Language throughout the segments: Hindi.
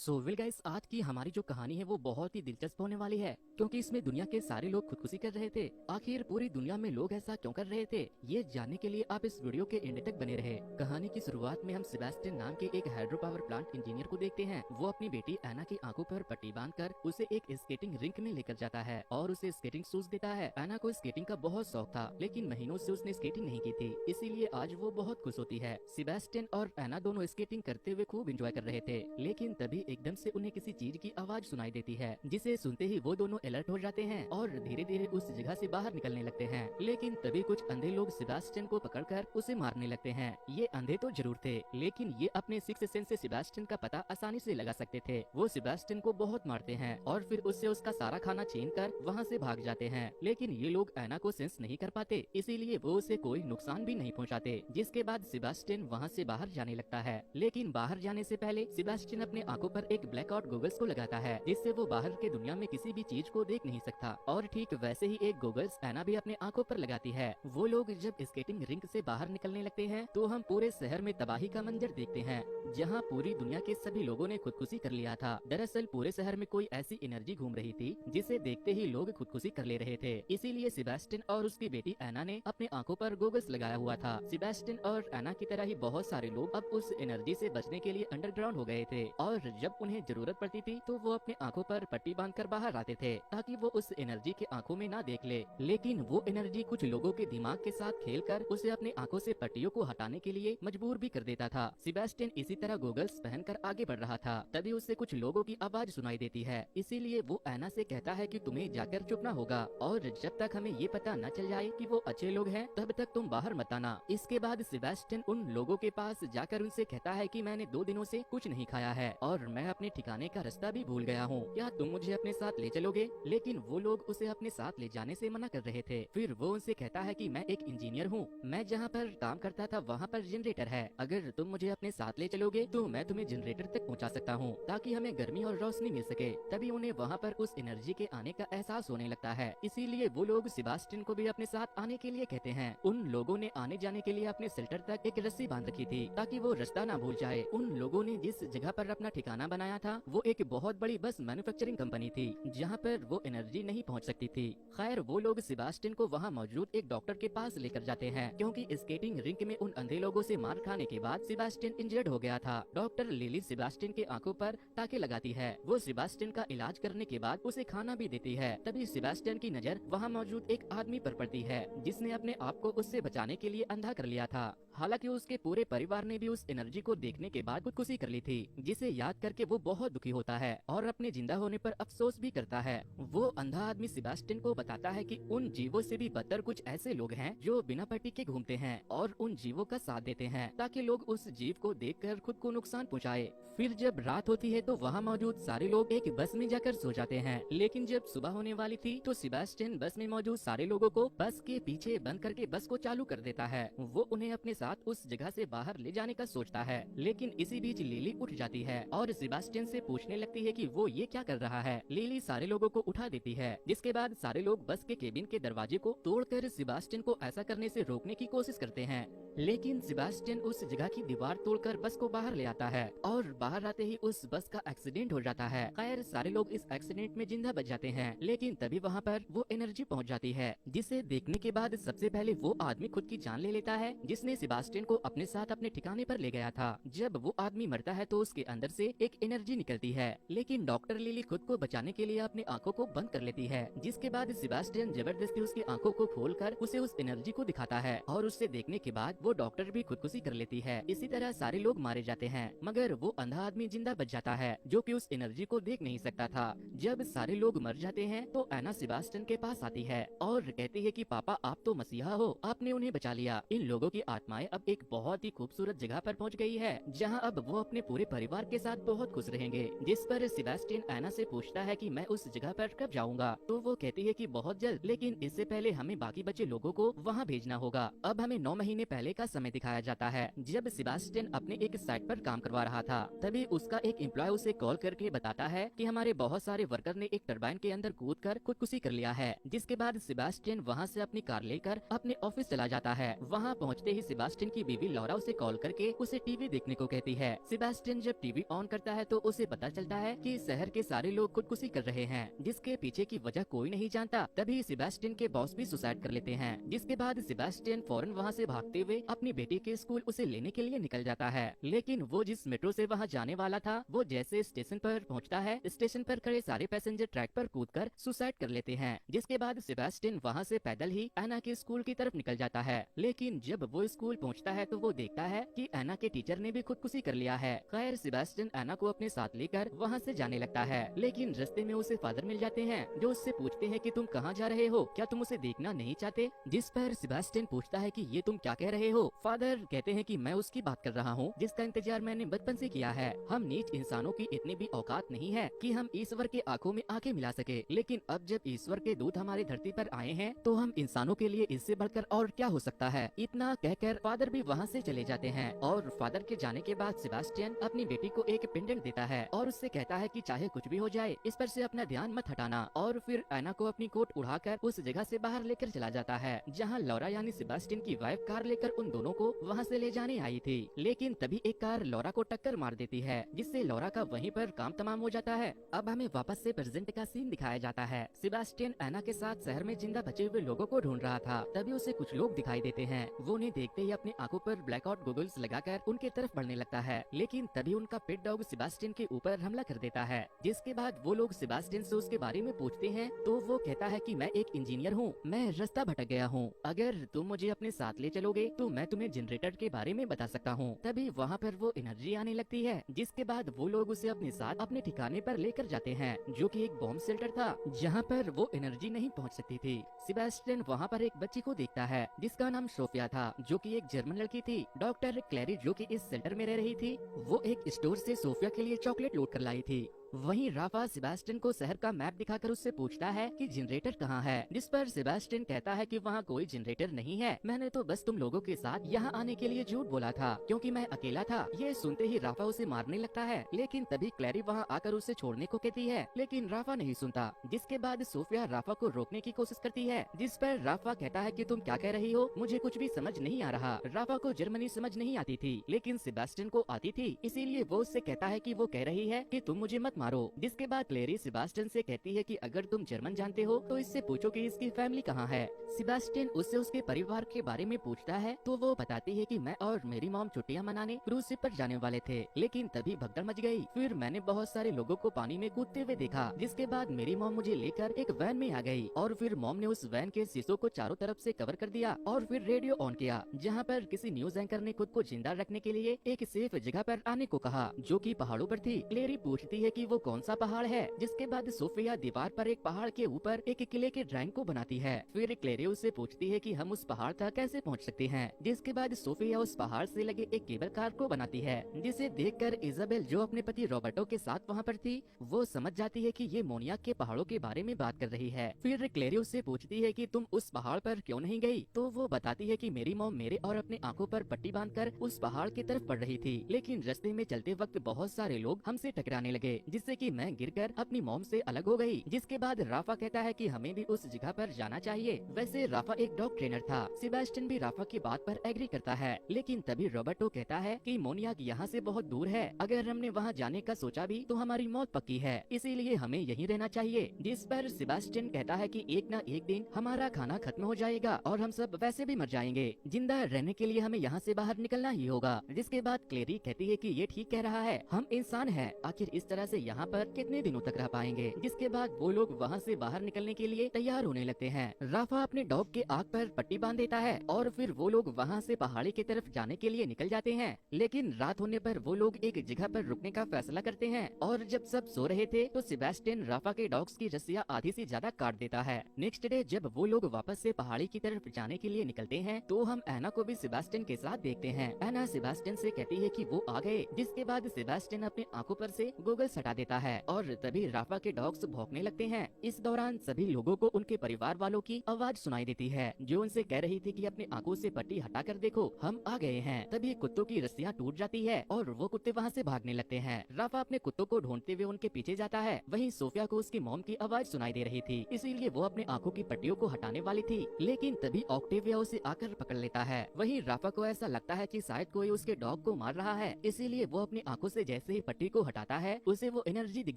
वेल गाइस, आज की हमारी जो कहानी है वो बहुत ही दिलचस्प होने वाली है, क्योंकि इसमें दुनिया के सारे लोग खुदकुशी कर रहे थे। आखिर पूरी दुनिया में लोग ऐसा क्यों कर रहे थे, ये जानने के लिए आप इस वीडियो के एंड तक बने रहे। कहानी की शुरुआत में हम सेबेस्टियन नाम के एक हाइड्रो पावर प्लांट इंजीनियर को देखते हैं। वो अपनी बेटी एना की आंखों पर पट्टी बांधकर उसे एक स्केटिंग रिंक में लेकर जाता है और उसे स्केटिंग शूज देता है। एना को स्केटिंग का बहुत शौक था, लेकिन महीनों से उसने स्केटिंग नहीं की थी, इसीलिए आज वो बहुत खुश होती है। सेबेस्टियन और एना दोनों स्केटिंग करते हुए खूब एंजॉय कर रहे थे, लेकिन तभी एकदम से उन्हें किसी चीज की आवाज सुनाई देती है, जिसे सुनते ही वो दोनों अलर्ट हो जाते हैं और धीरे धीरे उस जगह से बाहर निकलने लगते हैं। लेकिन तभी कुछ अंधे लोग सेबेस्टियन को पकड़कर उसे मारने लगते हैं। ये अंधे तो जरूर थे, लेकिन ये अपने सिक्स्थ सेंस से सेबेस्टियन का पता आसानी से लगा सकते थे। वो सेबेस्टियन को बहुत मारते हैं और फिर उससे उसका सारा खाना छीन कर वहाँ से भाग जाते हैं। लेकिन ये लोग एना को सेंस नहीं कर पाते, इसीलिए वो उसे कोई नुकसान भी नहीं पहुँचाते। जिसके बाद सेबेस्टियन वहाँ से बाहर जाने लगता है, लेकिन बाहर जाने से पहले सेबेस्टियन अपने आंखों पर एक ब्लैकआउट गॉगल्स को लगाता है, जिससे वो बाहर के दुनिया में किसी भी चीज को देख नहीं सकता। और ठीक वैसे ही एक गॉगल्स एना भी अपने आंखों पर लगाती है। वो लोग जब स्केटिंग रिंक से बाहर निकलने लगते हैं तो हम पूरे शहर में तबाही का मंजर देखते हैं, जहाँ पूरी दुनिया के सभी लोगों ने खुदकुशी कर लिया था। दरअसल पूरे शहर में कोई ऐसी एनर्जी घूम रही थी जिसे देखते ही लोग खुदकुशी कर ले रहे थे। इसीलिए सेबेस्टियन और उसकी बेटी एना ने अपने आंखों पर गॉगल्स लगाया हुआ था। सेबेस्टियन और एना की तरह ही बहुत सारे लोग अब उस एनर्जी से बचने के लिए अंडरग्राउंड हो गए थे, और जब उन्हें जरूरत पड़ती थी तो वो अपने आंखों पर पट्टी बांधकर बाहर आते थे, ताकि वो उस एनर्जी के आंखों में ना देख ले। लेकिन वो एनर्जी कुछ लोगों के दिमाग के साथ खेलकर उसे अपने आंखों से पट्टियों को हटाने के लिए मजबूर भी कर देता था। सेबेस्टियन इसी तरह गॉगल्स पहनकर आगे बढ़ रहा था, तभी उसे कुछ लोगों की आवाज सुनाई देती है। इसीलिए वो एना से कहता है कि तुम्हें जाकर चुपना होगा, और जब तक हमें ये पता न चल जाए कि वो अच्छे लोग हैं तब तक तुम बाहर मत आना। इसके बाद सेबेस्टियन उन लोगों के पास जाकर उनसे कहता है कि मैंने 2 दिनों से कुछ नहीं खाया है और मैं अपने ठिकाने का रास्ता भी भूल गया हूँ, क्या तुम मुझे अपने साथ ले चलोगे? लेकिन वो लोग उसे अपने साथ ले जाने से मना कर रहे थे। फिर वो उनसे कहता है कि मैं एक इंजीनियर हूँ, मैं जहाँ पर काम करता था वहाँ पर जनरेटर है, अगर तुम मुझे अपने साथ ले चलोगे तो मैं तुम्हें जनरेटर तक पहुँचा सकता हूँ, ताकि हमें गर्मी और रोशनी मिल सके। तभी उन्हें वहाँ पर उस एनर्जी के आने का एहसास होने लगता है, इसीलिए वो लोग सेबेस्टियन को भी अपने साथ आने के लिए कहते हैं। उन लोगों ने आने जाने के लिए अपने शेल्टर तक एक रस्सी बांध रखी थी, ताकि वो रास्ता ना भूल जाए। उन लोगों ने जिस जगह पर अपना ठिकाना बनाया था वो एक बहुत बड़ी बस मैन्युफैक्चरिंग कंपनी थी, जहाँ पर वो एनर्जी नहीं पहुँच सकती थी। खैर वो लोग सेबेस्टियन को वहाँ मौजूद एक डॉक्टर के पास लेकर जाते हैं, क्योंकि स्केटिंग रिंक में उन अंधे लोगों से मार खाने के बाद सेबेस्टियन इंजर्ड हो गया था। डॉक्टर लिली सेबेस्टियन के आंखों पर टाके लगाती है। वो सेबेस्टियन का इलाज करने के बाद उसे खाना भी देती है। तभी सेबेस्टियन की नजर वहाँ मौजूद एक आदमी पर पड़ती है, जिसने अपने आप को उससे बचाने के लिए अंधा कर लिया था। हालांकि उसके पूरे परिवार ने भी उस एनर्जी को देखने के बाद खुदकुशी कर ली थी, जिसे याद करके वो बहुत दुखी होता है और अपने जिंदा होने पर अफसोस भी करता है। वो अंधा आदमी सेबेस्टियन को बताता है कि उन जीवों से भी बदतर कुछ ऐसे लोग हैं जो बिना पट्टी के घूमते हैं और उन जीवों का साथ देते हैं, ताकि लोग उस जीव को देखकर खुद को नुकसान पहुंचाए। फिर जब रात होती है तो वहाँ मौजूद सारे लोग एक बस में जाकर सो जाते हैं, लेकिन जब सुबह होने वाली थी तो सेबेस्टियन बस में मौजूद सारे लोगों को बस के पीछे बंद करके बस को चालू कर देता है। वो उन्हें अपने साथ उस जगह से बाहर ले जाने का सोचता है, लेकिन इसी बीच लिली उठ जाती है और सेबेस्टियन से पूछने लगती है कि वो ये क्या कर रहा है। लिली सारे लोगों को उठा देती है, जिसके बाद सारे लोग बस के केबिन के दरवाजे को तोड़कर सेबेस्टियन को ऐसा करने से रोकने की कोशिश करते हैं, लेकिन सेबेस्टियन उस जगह की दीवार तोड़कर बस को बाहर ले आता है और बाहर आते ही उस बस का एक्सीडेंट हो जाता है। खैर सारे लोग इस एक्सीडेंट में जिंदा बच जाते हैं, लेकिन तभी वहाँ पर वो एनर्जी पहुँच जाती है, जिसे देखने के बाद सबसे पहले वो आदमी खुद की जान ले लेता है, जिसने सेबेस्टियन को अपने साथ अपने ठिकाने पर ले गया था। जब वो आदमी मरता है तो उसके अंदर से एक एनर्जी निकलती है, लेकिन डॉक्टर लिली खुद को बचाने के लिए अपनी आंखों को बंद कर लेती है, जिसके बाद सेबेस्टियन जबरदस्ती उसकी आंखों को खोलकर उसे उस एनर्जी को दिखाता है, और उससे देखने के बाद वो डॉक्टर भी खुदकुशी कर लेती है। इसी तरह सारे लोग मारे जाते हैं, मगर वो अंधा आदमी जिंदा बच जाता है, जो कि उस एनर्जी को देख नहीं सकता था। जब सारे लोग मर जाते हैं तो एना सेबेस्टियन के पास आती है और कहती है कि पापा आप तो मसीहा हो, आपने उन्हें बचा लिया। इन लोगों की आत्माएं अब एक बहुत ही खूबसूरत जगह पर पहुंच गई है, जहां अब वो अपने पूरे परिवार के साथ बहुत खुश रहेंगे। जिस पर सेबेस्टियन एना से पूछता है कि मैं उस जगह पर कब जाऊंगा, तो वो कहती है कि बहुत जल्द, लेकिन इससे पहले हमें बाकी बचे लोगों को वहाँ भेजना होगा। अब हमें 9 महीने पहले पहले का समय दिखाया जाता है, जब सेबास्टियन अपने एक साइट पर काम करवा रहा था। तभी उसका एक एम्प्लॉय उसे कॉल करके बताता है कि हमारे बहुत सारे वर्कर ने एक टरबाइन के अंदर कूदकर खुदकुशी कर लिया है। जिसके बाद सेबास्टियन वहाँ से अपनी कार लेकर अपने ऑफिस चला जाता है। वहाँ पहुँचते ही सेबास्टियन की बीवी लौरा उसे कॉल करके उसे टीवी देखने को कहती है। सेबास्टियन जब टीवी ऑन करता है तो उसे पता चलता है कि शहर के सारे लोग खुदकुशी कर रहे हैं, जिसके पीछे की वजह कोई नहीं जानता। तभी सेबास्टियन के बॉस भी सुसाइड कर लेते हैं। जिसके बाद सेबास्टियन फौरन वहाँ से भागते हुए अपनी बेटी के स्कूल उसे लेने के लिए निकल जाता है। लेकिन वो जिस मेट्रो से वहाँ जाने वाला था, वो जैसे स्टेशन पर पहुँचता है, स्टेशन पर खड़े सारे पैसेंजर ट्रैक पर कूदकर सुसाइड कर लेते हैं। जिसके बाद सेबास्टियन वहाँ से पैदल ही एना के स्कूल की तरफ निकल जाता है। लेकिन जब वो स्कूल पहुँचता है तो वो देखता है कि एना के टीचर ने भी खुदकुशी कर लिया है। खैर सेबास्टियन एना को अपने साथ लेकर वहाँ से जाने लगता है। लेकिन रास्ते में उसे फादर मिल जाते हैं, जो उससे पूछते हैं कि तुम कहाँ जा रहे हो, क्या तुम उसे देखना नहीं चाहते? जिस पर सेबास्टियन पूछता है कि ये तुम क्या कह रहे हो? फादर कहते हैं कि मैं उसकी बात कर रहा हूँ जिसका इंतजार मैंने बचपन से किया है। हम नीच इंसानों की इतनी भी औकात नहीं है कि हम ईश्वर के आंखों में आंखें मिला सके, लेकिन अब जब ईश्वर के दूत हमारी धरती पर आए हैं तो हम इंसानों के लिए इससे बढ़कर और क्या हो सकता है। इतना कहकर फादर भी वहाँ से चले जाते हैं। और फादर के जाने के बाद सेबास्टियन अपनी बेटी को एक पेंडेंट देता है और उससे कहता है कि चाहे कुछ भी हो जाए, इस पर से अपना ध्यान मत हटाना। और फिर एना को अपनी कोट उड़ाकर उस जगह से बाहर लेकर चला जाता है जहाँ लौरा यानी सेबास्टियन की वाइफ कार लेकर उन दोनों को वहाँ से ले जाने आई थी। लेकिन तभी एक कार लौरा को टक्कर मार देती है, जिससे लौरा का वहीं पर काम तमाम हो जाता है। अब हमें वापस से प्रेजेंट का सीन दिखाया जाता है। सेबास्टियन एना के साथ शहर में जिंदा बचे हुए लोगों को ढूंढ रहा था। तभी उसे कुछ लोग दिखाई देते हैं। वो उन्हें देखते ही अपनी आंखों पर ब्लैकआउट गॉगल्स लगाकर उनके तरफ बढ़ने लगता है। लेकिन तभी उनका पेट डॉग सेबास्टियन के ऊपर हमला कर देता है। जिसके बाद वो लोग सेबास्टियन से उसके बारे में पूछते हैं तो वो कहता है कि मैं एक इंजीनियर हूँ, मैं रास्ता भटक गया हूँ, अगर तुम मुझे अपने साथ ले चलोगे तो मैं तुम्हें जनरेटर के बारे में बता सकता हूँ। तभी वहाँ पर वो एनर्जी आने लगती है। जिसके बाद वो लोग उसे अपने साथ अपने ठिकाने पर लेकर जाते हैं, जो कि एक बॉम्ब शेल्टर था जहाँ पर वो एनर्जी नहीं पहुँच सकती थी। सेबास्टियन वहाँ पर एक बच्ची को देखता है जिसका नाम सोफिया था, जो कि एक जर्मन लड़की थी। डॉक्टर क्लैरी जो कि इस शेल्टर में रह रही थी, वो एक स्टोर से सोफिया के लिए चॉकलेट लूट कर लाई थी। वहीं राफा सेबास्टियन को शहर का मैप दिखाकर उससे पूछता है कि जनरेटर कहाँ है, जिस पर सेबास्टियन कहता है कि वहाँ कोई जनरेटर नहीं है, मैंने तो बस तुम लोगों के साथ यहाँ आने के लिए झूठ बोला था क्योंकि मैं अकेला था। ये सुनते ही राफा उसे मारने लगता है, लेकिन तभी क्लैरी वहाँ आकर उसे छोड़ने को कहती है, लेकिन राफा नहीं सुनता। जिसके बाद सोफिया राफा को रोकने की कोशिश करती है, जिस पर राफा कहता है कि तुम क्या कह रही हो, मुझे कुछ भी समझ नहीं आ रहा। राफा को जर्मनी समझ नहीं आती थी, लेकिन सेबास्टियन को आती थी, इसीलिए वो उससे कहता है कि वो कह रही है कि तुम मुझे मत मारो। जिसके बाद क्लेरी सेबास्टियन से कहती है कि अगर तुम जर्मन जानते हो तो इससे पूछो कि इसकी फैमिली कहाँ है। सेबास्टियन उससे उसके परिवार के बारे में पूछता है तो वो बताती है कि मैं और मेरी मॉम छुट्टियां मनाने क्रूज शिप पर जाने वाले थे, लेकिन तभी भगदड़ मच गई। फिर मैंने बहुत सारे लोगों को पानी में कूदते हुए देखा। जिसके बाद मेरी मॉम मुझे लेकर एक वैन में आ गई और फिर मॉम ने उस वैन के शीशों को चारों तरफ से कवर कर दिया और फिर रेडियो ऑन किया, जहाँ पर किसी न्यूज एंकर ने खुद को जिंदा रखने के लिए एक सेफ जगह पर आने को कहा, जो कि पहाड़ों पर थी। क्लेरी पूछती है कि वो कौन सा पहाड़ है। जिसके बाद सोफिया दीवार पर एक पहाड़ के ऊपर एक किले के ड्राइंग को बनाती है। फिर क्लेरी उससे पूछती है कि हम उस पहाड़ तक कैसे पहुंच सकते हैं। जिसके बाद सोफिया उस पहाड़ से लगे एक केबल कार को बनाती है, जिसे देखकर इजाबेल जो अपने पति रॉबर्टो के साथ वहाँ पर थी, वो समझ जाती है कि ये मोनियाक के पहाड़ों के बारे में बात कर रही है। फिर क्लेरी उससे पूछती है कि तुम उस पहाड़ पर क्यों नहीं गई, तो वो बताती है कि मेरी मॉम मेरे और अपने आंखों पर पट्टी बांधकर उस पहाड़ की तरफ बढ़ रही थी, लेकिन रास्ते में चलते वक्त बहुत सारे लोग हमसे टकराने लगे, जिससे कि मैं गिरकर अपनी मॉम से अलग हो गई। जिसके बाद राफा कहता है कि हमें भी उस जगह पर जाना चाहिए। वैसे राफा एक डॉग ट्रेनर था। सेबास्टियन भी राफा की बात पर एग्री करता है, लेकिन तभी रॉबर्टो कहता है कि मोनियाक यहाँ से बहुत दूर है, अगर हमने वहाँ जाने का सोचा भी तो हमारी मौत पक्की है, इसीलिए हमें यहीं रहना चाहिए। जिस पर सेबास्टियन कहता है कि एक न एक दिन हमारा खाना खत्म हो जाएगा और हम सब वैसे भी मर जाएंगे, जिंदा रहने के लिए हमें यहाँ से बाहर निकलना ही होगा। जिसके बाद क्लेरी कहती है कि ये ठीक कह रहा है, हम इंसान हैं, आखिर इस तरह से यहाँ पर कितने दिनों तक रह पाएंगे। जिसके बाद वो लोग वहाँ से बाहर निकलने के लिए तैयार होने लगते हैं। राफा अपने डॉग के आँख पर पट्टी बांध देता है और फिर वो लोग वहाँ से पहाड़ी की तरफ जाने के लिए निकल जाते हैं। लेकिन रात होने पर वो लोग एक जगह पर रुकने का फैसला करते हैं और जब सब सो रहे थे तो सेबास्टियन राफा के डॉग्स की रस्सियाँ आधी से ज्यादा काट देता है। नेक्स्ट डे जब वो लोग वापस से पहाड़ी की तरफ जाने के लिए निकलते हैं तो हम एना को भी सेबास्टियन के साथ देखते हैं। एना सेबास्टियन से कहती है कि वो आ गए। जिसके बाद सेबास्टियन अपने आंखों पर से गॉगल्स हटा देता है और तभी राफा के डॉग्स भौंकने लगते हैं। इस दौरान सभी लोगों को उनके परिवार वालों की आवाज सुनाई देती है जो उनसे कह रही थी कि अपने आंखों से पट्टी हटाकर देखो, हम आ गए हैं। तभी कुत्तों की रस्सियां टूट जाती है और वो कुत्ते वहाँ से भागने लगते हैं। राफा अपने कुत्तों को ढूंढते हुए उनके पीछे जाता है। वहीं सोफिया को उसकी मॉम की आवाज सुनाई दे रही थी, इसीलिए वो अपने आंखों की पट्टियों को हटाने वाली थी, लेकिन तभी ऑक्टेविया उसे आकर पकड़ लेता है। वहीं राफा को ऐसा लगता है कि शायद कोई उसके डॉग को मार रहा है, इसीलिए वो अपनी आंखों से जैसे ही पट्टी को हटाता है उसे वो एनर्जी दिख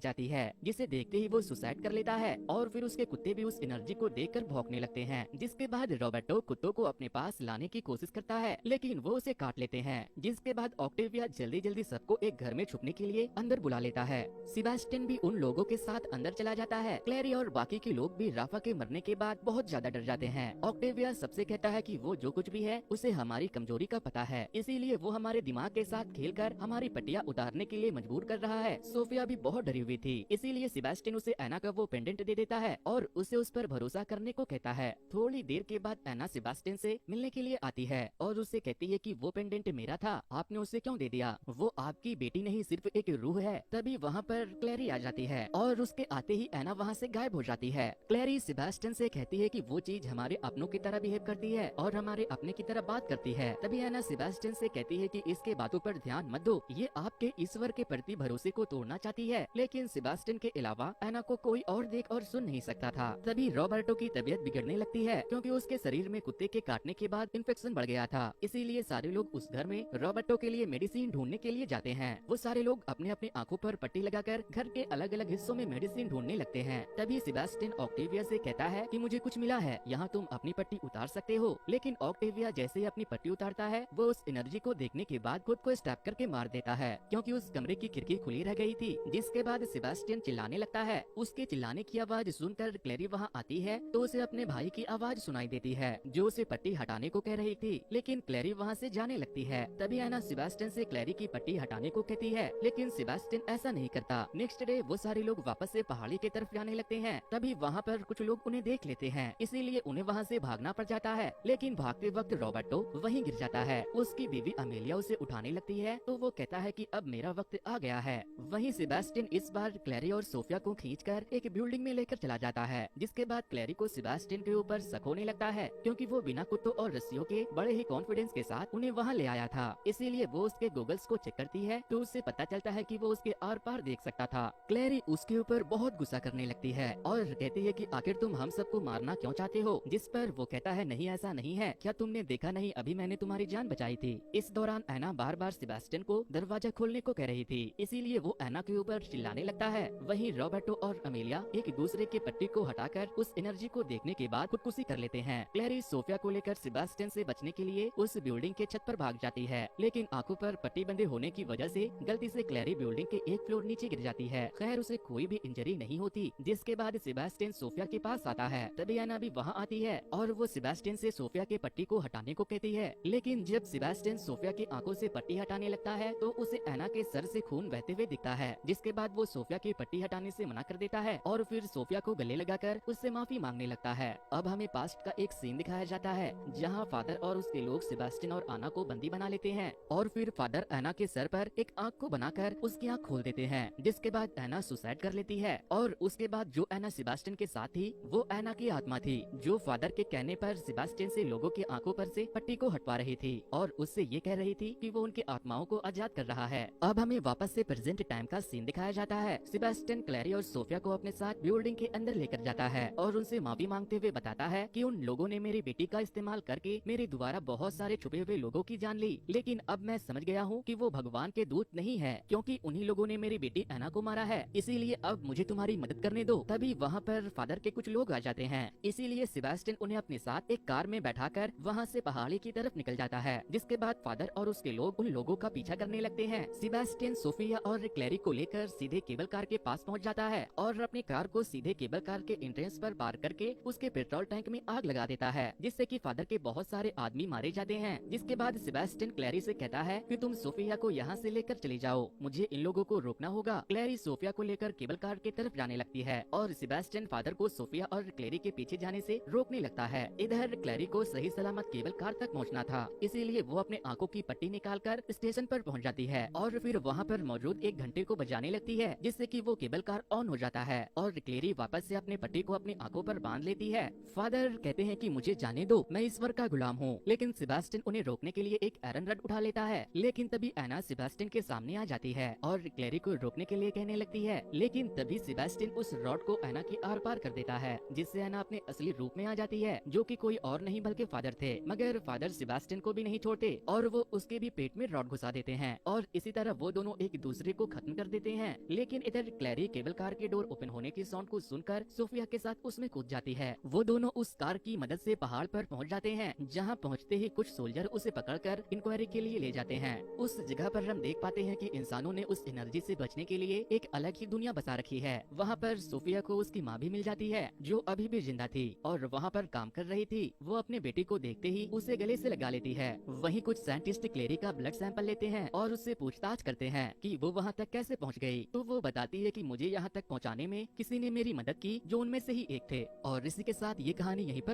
जाती है, जिसे देखते ही वो सुसाइड कर लेता है और फिर उसके कुत्ते भी उस एनर्जी को देखकर भौंकने लगते हैं। जिसके बाद रॉबर्टो कुत्तों को अपने पास लाने की कोशिश करता है, लेकिन वो उसे काट लेते हैं। जिसके बाद ऑक्टेविया जल्दी जल्दी सबको एक घर में छुपने के लिए अंदर बुला लेता है। सेबास्टियन भी उन लोगों के साथ अंदर चला जाता है। क्लैरी और बाकी के लोग भी राफा के मरने के बाद बहुत ज्यादा डर जाते हैं। ऑक्टेविया सबसे कहता है कि वो जो कुछ भी है उसे हमारी कमजोरी का पता है, इसीलिए वो हमारे दिमाग के साथ खेलकर हमारी पट्टियां उतारने के लिए मजबूर कर रहा है। सोफिया भी बहुत डरी हुई थी, इसीलिए सेबास्टियन उसे एना का वो पेंडेंट दे देता है और उसे उस पर भरोसा करने को कहता है। थोड़ी देर के बाद एना सेबास्टियन से मिलने के लिए आती है और उससे कहती है कि वो पेंडेंट मेरा था, आपने उसे क्यों दे दिया, वो आपकी बेटी नहीं सिर्फ एक रूह है। तभी वहाँ पर क्लैरी आ जाती है और उसके आते ही एना वहाँ से गायब हो जाती है। क्लैरी सेबास्टियन से कहती है कि वो चीज हमारे अपनों की तरह बिहेव करती है और हमारे अपने की तरह बात करती है। तभी एना सेबास्टियन से कहती है कि इसके बातों पर ध्यान मत दो, ये आपके ईश्वर के प्रति भरोसे को तोड़ना चाहती है। लेकिन सेबास्टियन के अलावा एना को कोई और देख और सुन नहीं सकता था। तभी रॉबर्टो की तबीयत बिगड़ने लगती है क्योंकि उसके शरीर में कुत्ते के काटने के बाद इन्फेक्शन बढ़ गया था, इसीलिए सारे लोग उस घर में रॉबर्टो के लिए मेडिसिन ढूंढने के लिए जाते हैं। वो सारे लोग अपने अपने आंखों पर पट्टी लगाकर घर के अलग अलग हिस्सों में मेडिसिन ढूंढने लगते हैं। तभी सेबास्टियन ऑक्टेविया से कहता है कि मुझे कुछ मिला है, यहाँ तुम अपनी पट्टी उतार सकते हो। लेकिन ऑक्टेविया जैसे ही अपनी पट्टी उतारता है वो उस एनर्जी को देखने के बाद खुद को स्टैप करके मार देता है क्योंकि उस कमरे की खिड़की खुली रह गई थी। जिसके बाद सेबास्टियन चिल्लाने लगता है। उसके चिल्लाने की आवाज सुनकर क्लैरी वहाँ आती है तो उसे अपने भाई की आवाज सुनाई देती है जो उसे पट्टी हटाने को कह रही थी, लेकिन क्लैरी वहाँ से जाने लगती है। तभी एना सेबास्टियन से क्लैरी की पट्टी हटाने को कहती है, लेकिन सेबास्टियन ऐसा नहीं करता। नेक्स्ट डे वो सारे लोग वापस से पहाड़ी की तरफ जाने लगते हैं। तभी वहाँ पर कुछ लोग उन्हें देख लेते हैं, इसीलिए उन्हें वहाँ से भागना पड़ जाता है। लेकिन भागते वक्त रॉबर्टो वहीं गिर जाता है। उसकी बीवी अमेलिया उसे उठाने लगती है तो वो कहता है कि अब मेरा वक्त आ गया है। वहीं सेबास्टियन इस बार क्लैरी और सोफिया को खींचकर एक बिल्डिंग में लेकर चला जाता है। जिसके बाद क्लैरी को सेबास्टियन के ऊपर शक होने लगता है क्योंकि वो बिना कुत्तों और रस्सियों के बड़े ही कॉन्फिडेंस के साथ उन्हें वहाँ ले आया था, इसीलिए वो उसके गूगल्स को चेक करती है तो उससे पता चलता है कि वो उसके आर पार देख सकता था। क्लैरी उसके ऊपर बहुत गुस्सा करने लगती है और कहती है कि आखिर तुम हम सबको मारना क्यों चाहते हो। जिस पर वो कहता है नहीं ऐसा नहीं है, क्या तुमने देखा नहीं अभी मैंने तुम्हारी जान बचाई थी। इस दौरान एना बार बार सेबास्टियन को दरवाजा खोलने को कह रही थी, इसीलिए वो एना के ऊपर चिल्लाने लगता है। वहीं रॉबर्टो और अमेलिया एक दूसरे के पट्टी को हटाकर उस एनर्जी को देखने के बाद खुदकुशी कर लेते हैं। क्लैरी सोफिया को लेकर सेबास्टियन से बचने के लिए उस बिल्डिंग के छत पर भाग जाती है, लेकिन आंखों पर पट्टी बंधे होने की वजह से गलती से क्लैरी बिल्डिंग के एक फ्लोर नीचे गिर जाती है। खैर उसे कोई भी इंजरी नहीं होती। जिसके बाद सेबास्टियन सोफिया के पास आता है। तभी एना भी वहाँ आती है और वो सेबास्टियन से सोफिया के पट्टी को हटाने को कहती है, लेकिन जब सेबास्टियन सोफिया की आंखों से पट्टी हटाने लगता है तो उसे एना के सर से खून बहते हुए दिखता है। जिसके बाद वो सोफिया की पट्टी हटाने से मना कर देता है और फिर सोफिया को गले लगाकर उससे माफी मांगने लगता है। अब हमें पास्ट का एक सीन दिखाया जाता है जहाँ फादर और उसके लोग सेबास्टियन और आना को बंदी बना लेते हैं और फिर फादर एना के सर पर एक आंख को बनाकर उसकी आंख खोल देते हैं। जिसके बाद एना सुसाइड कर लेती है और उसके बाद जो एना सेबास्टियन के साथ थी वो एना की आत्मा थी जो फादर के कहने पर सेबास्टियन से लोगों की आंखों पर से पट्टी को हटवा रही थी और उससे ये कह रही थी कि वो उनकी आत्माओं को आजाद कर रहा है। अब हमें वापस से प्रेजेंट टाइम का सीन दिखाया जाता है। सेबास्टियन क्लैरी और सोफिया को अपने साथ बिल्डिंग के अंदर लेकर जाता है और उनसे माफी मांगते हुए बताता है कि उन लोगों ने मेरी बेटी का इस्तेमाल करके मेरे द्वारा बहुत सारे छुपे हुए लोगों की जान ली, लेकिन अब मैं समझ गया हूँ कि वो भगवान के दूत नहीं है क्योंकि उन्हीं लोगों ने मेरी बेटी एना को मारा है, इसीलिए अब मुझे तुम्हारी मदद करने दो। तभी वहाँ पर फादर के कुछ लोग आ जाते हैं, इसीलिए सेबास्टियन उन्हें अपने साथ एक कार में बैठाकर वहाँ से पहाड़ी की तरफ निकल जाता है। जिसके बाद फादर और उसके लोग उन लोगों का पीछा करने लगते हैं। सेबास्टियन सोफिया और क्लैरी को लेकर सीधे केबल कार के पास पहुँच जाता है और अपनी कार को सीधे केबल कार के एंट्रेंस पर पार्क करके उसके पेट्रोल टैंक में आग लगा देता है, जिससे कि फादर के बहुत सारे आदमी मारे जाते हैं। जिसके बाद सेबास्टियन क्लैरी से कहता है कि तुम सोफिया को यहाँ से लेकर चले जाओ, मुझे इन लोगों को रोकना होगा। क्लैरी सोफिया को लेकर केबल कार की तरफ जाने लगती है और सेबास्टियन फादर को सोफिया और क्लैरी के पीछे जाने से रोकने लगता है। इधर क्लैरी को सही सलामत केबल कार तक पहुँचना था, इसीलिए वो अपने आंखों की पट्टी निकालकर स्टेशन पर पहुँच जाती है और फिर वहाँ पर मौजूद एक घंटे को बजाने लगती है, जिससे कि वो केबल कार ऑन हो जाता है और क्लेरी वापस से अपने पति को अपनी आंखों पर बांध लेती है। फादर कहते हैं कि मुझे जाने दो, मैं ईश्वर का गुलाम हूँ, लेकिन सेबास्टियन उन्हें रोकने के लिए एक आयरन रड उठा लेता है। लेकिन तभी एना सेबास्टियन के सामने आ जाती है और क्लेरी को रोकने के लिए कहने लगती है, लेकिन तभी सेबास्टियन उस रॉड को एना के आर पार कर देता है, जिससे एना अपने असली रूप में आ जाती है, जो कि कोई और नहीं बल्कि फादर थे। मगर फादर सेबास्टियन को भी नहीं छोड़ते और वो उसके भी पेट में रॉड घुसा देते हैं और इसी तरह वो दोनों एक दूसरे को खत्म कर देते हैं। लेकिन इधर क्लेरी केबल कार के डोर ओपन होने की साउंड को सुनकर सोफिया के साथ उसमें कूद जाती है। वो दोनों उस कार की मदद से पहाड़ पर पहुंच जाते हैं, जहां पहुंचते ही कुछ सोल्जर उसे पकड़कर इंक्वायरी के लिए ले जाते हैं। उस जगह पर हम देख पाते हैं कि इंसानों ने उस एनर्जी से बचने के लिए एक अलग ही दुनिया बसा रखी है। वहाँ पर सोफिया को उसकी माँ भी मिल जाती है, जो अभी भी जिंदा थी और वहाँ पर काम कर रही थी। वो अपने बेटे को देखते ही उसे गले से लगा लेती है। वहीं कुछ साइंटिस्ट क्लेरी का ब्लड सैंपल लेते हैं और उससे पूछताछ करते हैं कि वो वहाँ तक कैसे पहुँच गई। तो वो बताती है कि मुझे यहाँ तक पहुँचाने में किसी ने मेरी मदद की, जो उनमें से ही एक थे। और इसी के साथ ये कहानी यहीं पर